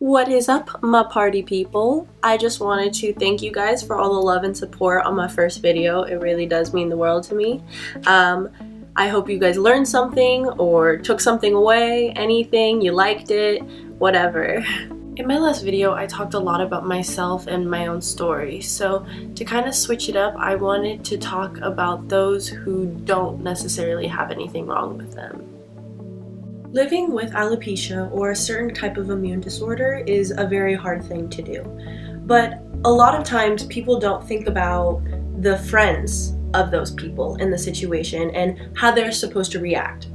What is up, my party people? I just wanted to thank you guys for all the love and support on my first video. It really does mean the world to me. I hope you guys learned something or took something away, anything, you liked it, whatever. In my last video, I talked a lot about myself and my own story. So to kind of switch it up, I wanted to talk about those who don't necessarily have anything wrong with them. Living with alopecia or a certain type of immune disorder is a very hard thing to do. But a lot of times people don't think about the friends of those people in the situation and how they're supposed to react.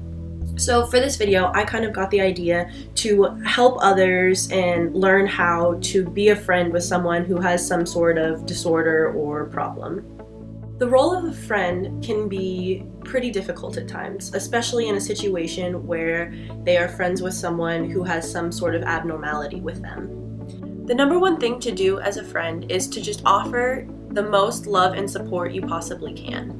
So for this video, I kind of got the idea to help others and learn how to be a friend with someone who has some sort of disorder or problem. The role of a friend can be pretty difficult at times, especially in a situation where they are friends with someone who has some sort of abnormality with them. The number one thing to do as a friend is to just offer the most love and support you possibly can.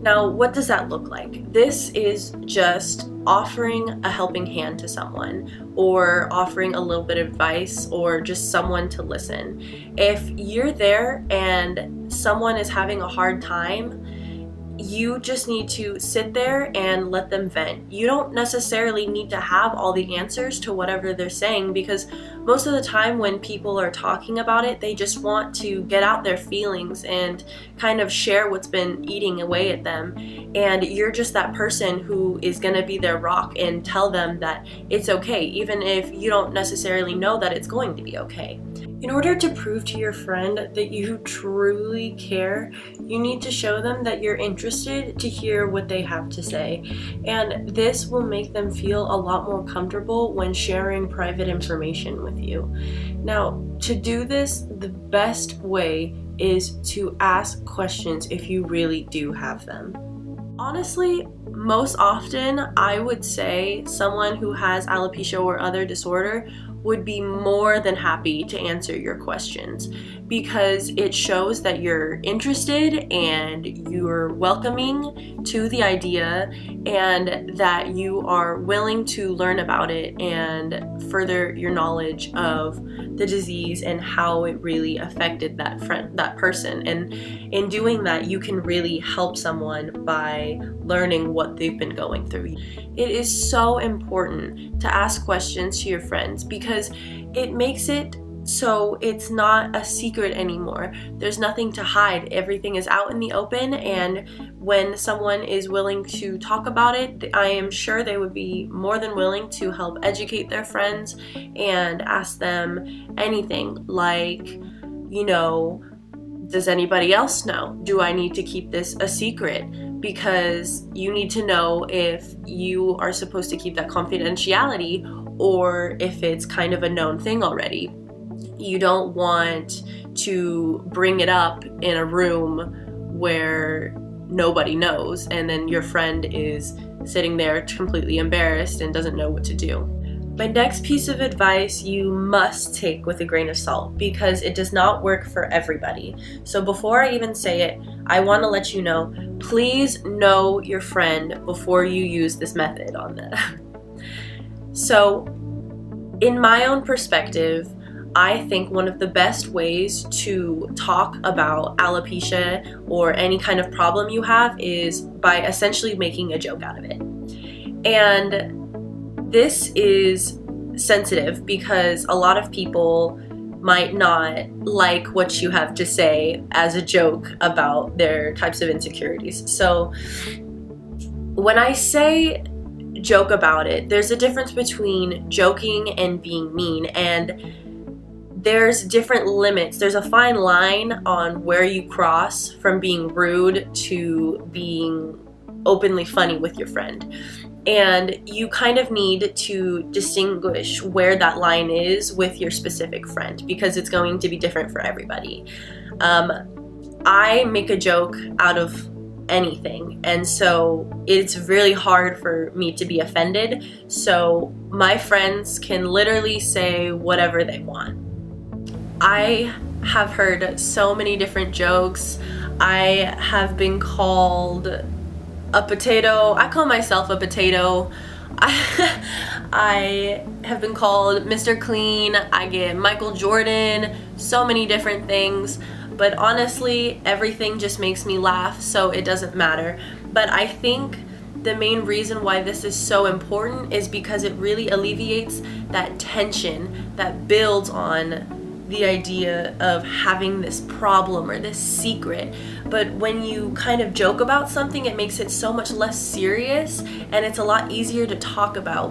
Now, what does that look like? This is just offering a helping hand to someone, or offering a little bit of advice, or just someone to listen. If you're there and someone is having a hard time, you just need to sit there and let them vent. You don't necessarily need to have all the answers to whatever they're saying, because most of the time when people are talking about it, they just want to get out their feelings and kind of share what's been eating away at them. And you're just that person who is going to be their rock and tell them that it's okay, even if you don't necessarily know that it's going to be okay. In order to prove to your friend that you truly care, you need to show them that you're interested to hear what they have to say. And this will make them feel a lot more comfortable when sharing private information with you. Now, to do this, the best way is to ask questions if you really do have them. Honestly, most often I would say someone who has alopecia or other disorder would be more than happy to answer your questions, because it shows that you're interested and you're welcoming to the idea and that you are willing to learn about it and further your knowledge of the disease and how it really affected that person. And in doing that, you can really help someone by learning what they've been going through. It is so important to ask questions to your friends, because it makes it so it's not a secret anymore. There's nothing to hide. Everything is out in the open, and when someone is willing to talk about it, I am sure they would be more than willing to help educate their friends and ask them anything like, does anybody else know? Do I need to keep this a secret? Because you need to know if you are supposed to keep that confidentiality or if it's kind of a known thing already. You don't want to bring it up in a room where nobody knows, and then your friend is sitting there completely embarrassed and doesn't know what to do. My next piece of advice you must take with a grain of salt, because it does not work for everybody. So before I even say it, I want to let you know, please know your friend before you use this method on them. So in my own perspective, I think one of the best ways to talk about alopecia or any kind of problem you have is by essentially making a joke out of it. And this is sensitive because a lot of people might not like what you have to say as a joke about their types of insecurities. So when I say joke about it, there's a difference between joking and being mean, and there's different limits. There's a fine line on where you cross from being rude to being openly funny with your friend. And you kind of need to distinguish where that line is with your specific friend, because it's going to be different for everybody. I make a joke out of anything, and so it's really hard for me to be offended. So my friends can literally say whatever they want. I have heard so many different jokes. I have been called a potato. I call myself a potato. I have been called Mr. Clean, I get Michael Jordan, so many different things, but honestly, everything just makes me laugh, so it doesn't matter. But I think the main reason why this is so important is because it really alleviates that tension that builds on the idea of having this problem or this secret. But when you kind of joke about something, it makes it so much less serious and it's a lot easier to talk about.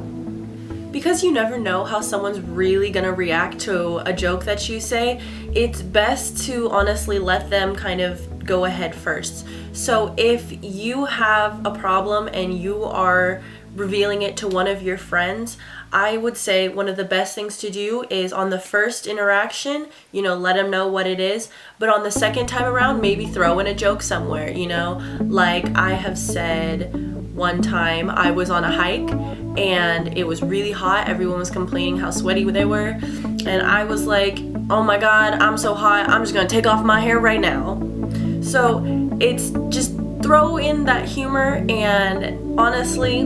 Because you never know how someone's really gonna react to a joke that you say, it's best to honestly let them kind of go ahead first. So if you have a problem and you are revealing it to one of your friends, I would say one of the best things to do is on the first interaction, let them know what it is. But on the second time around, maybe throw in a joke somewhere, Like I have said one time I was on a hike and it was really hot. Everyone was complaining how sweaty they were. And I was like, oh my God, I'm so hot. I'm just gonna take off my hair right now. So it's just throw in that humor, and honestly,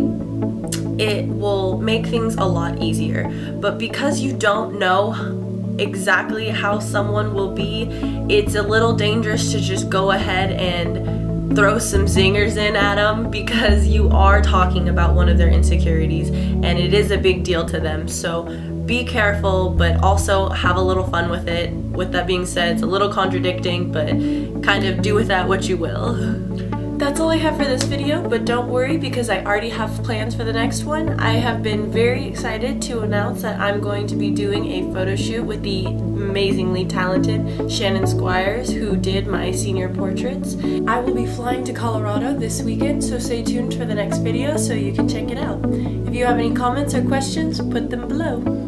it will make things a lot easier. But because you don't know exactly how someone will be, it's a little dangerous to just go ahead and throw some zingers in at them, because you are talking about one of their insecurities and it is a big deal to them. So be careful, but also have a little fun with it. With that being said, it's a little contradicting, but kind of do with that what you will. That's all I have for this video, but don't worry because I already have plans for the next one. I have been very excited to announce that I'm going to be doing a photo shoot with the amazingly talented Shannon Squires, who did my senior portraits. I will be flying to Colorado this weekend, so stay tuned for the next video so you can check it out. If you have any comments or questions, put them below.